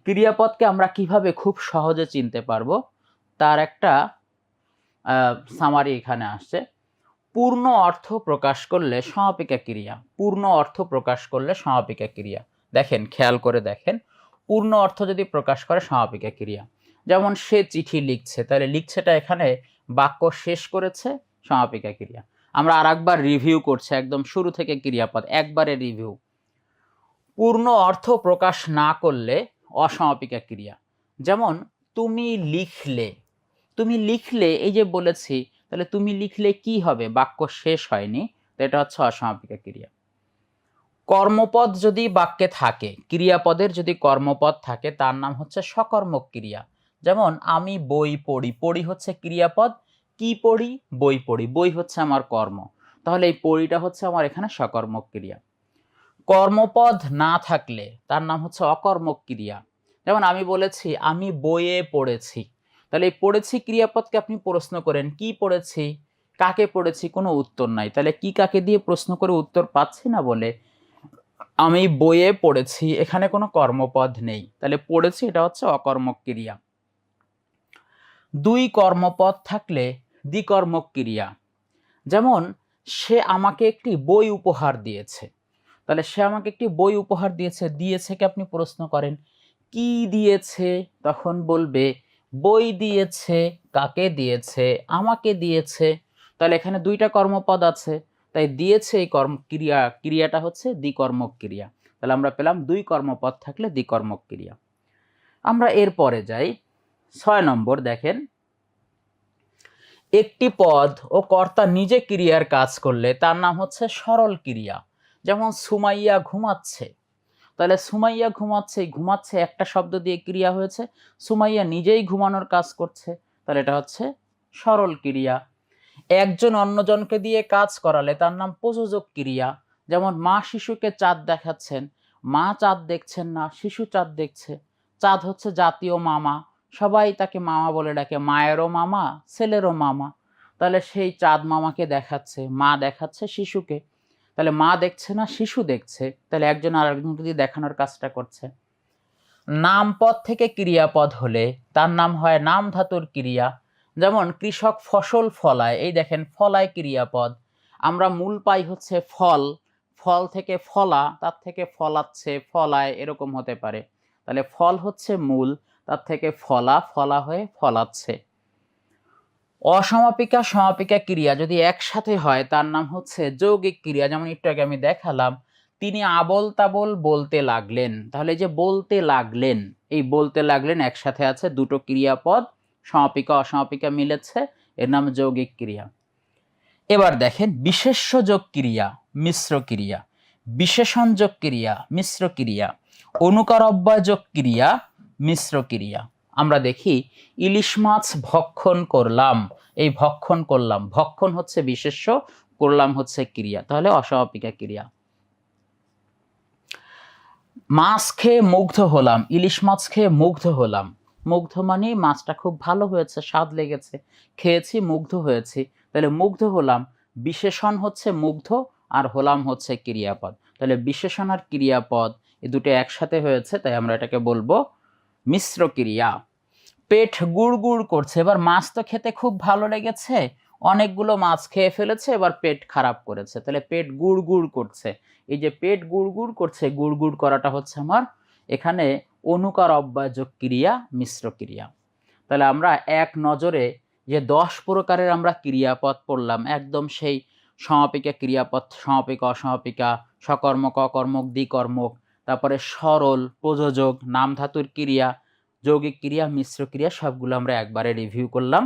ক্রিয়াপদকে আমরা কিভাবে খুব সহজে চিনতে পারবো তার একটা সামারি এখানে আসছে। পূর্ণ অর্থ প্রকাশ করলে সমাপিকা ক্রিয়া, পূর্ণ অর্থ প্রকাশ করলে সমাপিকা ক্রিয়া। দেখেন, খেয়াল করে দেখেন, পূর্ণ অর্থ যদি প্রকাশ করে সমাপিকা ক্রিয়া, যেমন সে চিঠি লিখছে, তাহলে লিখছেটা এখানে বাক্য শেষ করেছে, সমাপিকা ক্রিয়া। আমরা আরেকবার রিভিউ করছি, একদম শুরু থেকে ক্রিয়াপদ একবারে রিভিউ। পূর্ণ অর্থ প্রকাশ না করলে অসমাপিকা ক্রিয়া, যেমন তুমি লিখলে, তুমি লিখলে এই যে বলেছি, তাহলে তুমি লিখলে কি হবে, বাক্য শেষ হয়নি, তো এটা হচ্ছে অসমাপিকা ক্রিয়া। কর্মপদ যদি বাক্যে থাকে, ক্রিয়াপদের যদি কর্মপদ থাকে তার নাম হচ্ছে সকর্মক ক্রিয়া। যেমন আমি বই পড়ি, পড়ি হচ্ছে ক্রিয়াপদ, কি পড়ি, বই পড়ি, বই হচ্ছে আমার কর্ম, তাহলে এই পড়িটা হচ্ছে আমার এখানে সকর্মক ক্রিয়া। কর্মপদ না থাকলে তার নাম হচ্ছে অকর্মক ক্রিয়া। যেমন আমি বলেছি আমি বইয়ে পড়েছি, তাহলে এই পড়েছি ক্রিয়াপদকে আপনি প্রশ্ন করেন কি পড়েছি, কাকে পড়েছি, কোনো উত্তর নাই, তাহলে কি কাকে দিয়ে প্রশ্ন করে উত্তর পাচ্ছি না বলে আমি বইয়ে পড়েছি, এখানে কোনো কর্মপদ নেই, তাহলে পড়েছি এটা হচ্ছে অকর্মক ক্রিয়া। দুই কর্মপদ থাকলে দ্বিকর্মক ক্রিয়া। যেমন সে আমাকে একটি বই উপহার দিয়েছে, তাহলে সে আমাকে একটি বই উপহার দিয়েছে, দিয়েছে কে আপনি প্রশ্ন করেন কি দিয়েছে, তখন বলবে বই দিয়েছে, কাকে দিয়েছে, আমাকে দিয়েছে, তাহলে এখানে দুইটা কর্মপদ আছে, তাই দিয়েছে এই ক্রিয়াটা হচ্ছে দ্বিকর্মক ক্রিয়া। তাহলে আমরা পেলাম দুই কর্মপদ থাকলে দ্বিকর্মক ক্রিয়া। আমরা এরপরে যাই 6 নম্বর, দেখেন একটি পদ ও কর্তা নিজে ক্রিয়ার কাজ করলে তার নাম হচ্ছে সরল ক্রিয়া। যেমন সুমাইয়া ঘুমাচ্ছে, তাহলে সুমাইয়া ঘুমাচ্ছে, ঘুমাচ্ছে একটা শব্দ দিয়ে ক্রিয়া হয়েছে, সুমাইয়া নিজেই ঘুমানোর কাজ করছে, তাহলে এটা হচ্ছে সরল ক্রিয়া। একজন অন্যজনকে দিয়ে কাজ করালে তার নাম প্রযোজক ক্রিয়া। যেমন মা শিশুকে চাঁদ দেখাচ্ছেন, মা চাঁদ দেখছেন না, শিশু চাঁদ দেখছে, চাঁদ হচ্ছে জাতীয় মামা, সবাই তাকে মামা বলে ডাকে, মায়েরও মামা ছেলেরও মামা, তাহলে সেই চাঁদ মামাকে দেখাচ্ছে, মা দেখাচ্ছে শিশুকে, তাহলে মা দেখছে না শিশু দেখছে, তাহলে একজন আরেকজনকে দিয়ে দেখানোর কাজটা করছে। নামপদ থেকে ক্রিয়াপদ হলে তার নাম হয় নাম ধাতুর ক্রিয়া। যেমন কৃষক ফসল ফলায়, এই দেখেন ফলায় ক্রিয়াপদ, আমরা মূল পাই হচ্ছে ফল, ফল থেকে ফলা, তার থেকে ফলাচ্ছে, ফলায়, এরকম হতে পারে, তাহলে ফল হচ্ছে মূল, তার থেকে ফলা, ফলা হয়ে ফলাচ্ছে। অসমাপিকা সমাপিকা ক্রিয়া যদি একসাথে হয় তার নাম হচ্ছে যৌগিক ক্রিয়া। যেমন একটু আগে আমি দেখালাম, তিনি আবোল তাবোল বলতে লাগলেন, তাহলে যে বলতে লাগলেন, এই বলতে লাগলেন একসাথে আছে, দুটো ক্রিয়াপদ সমাপিকা অসমাপিকা মিলেছে, এর নাম যৌগিক ক্রিয়া। এবার দেখেন বিশেষ্যযোগ ক্রিয়া, মিশ্র ক্রিয়া, বিশেষণযোগ ক্রিয়া, মিশ্র ক্রিয়া, অনুকার অব্যয়যোগ ক্রিয়া, মিশ্র ক্রিয়া। আমরা দেখি ইলিশ মাছ ভক্ষণ করলাম, এই ভক্ষণ করলাম, ভক্ষণ হচ্ছে বিশেষ্য, করলাম হচ্ছে ক্রিয়া, তাহলে অসমাপিকা ক্রিয়া। মাছ খেয়ে মুগ্ধ হলাম, ইলিশ মাছ খেয়ে মুগ্ধ হলাম, মুগ্ধ মানে মাছটা খুব ভালো হয়েছে, স্বাদ লেগেছে, খেয়েছি মুগ্ধ হয়েছি, তাহলে মুগ্ধ হলাম, বিশেষণ হচ্ছে মুগ্ধ আর হলাম হচ্ছে ক্রিয়াপদ, তাহলে বিশেষণ আর ক্রিয়াপদ এই দুটো একসাথে হয়েছে, তাই আমরা এটাকে বলবো মিশ্র ক্রিয়া। পেট গুড় গুড় করছে, এবার মাছ তো খেতে খুব ভালো লেগেছে, অনেকগুলো মাছ খেয়ে ফেলেছে, এবার পেট খারাপ করেছে, তাহলে পেট গুড় গুড় করছে, এই যে পেট গুড় গুড় করছে, গুড় গুড় করাটা হচ্ছে আমার এখানে অনুকার অব্যয়যোগ ক্রিয়া, মিশ্র ক্রিয়া। তাহলে আমরা এক নজরে যে 10 প্রকারের আমরা ক্রিয়াপদ পড়লাম, একদম সেই সমাপিকা ক্রিয়াপদ, সমাপিকা অসমাপিকা, সকর্মক অকর্মক দ্বিকর্মক, তারপরে সরল, প্রযোজক, নাম ধাতুর ক্রিয়া, যৌগিক ক্রিয়া, মিশ্র ক্রিয়া, সবগুলো আমরা একবারে রিভিউ করলাম।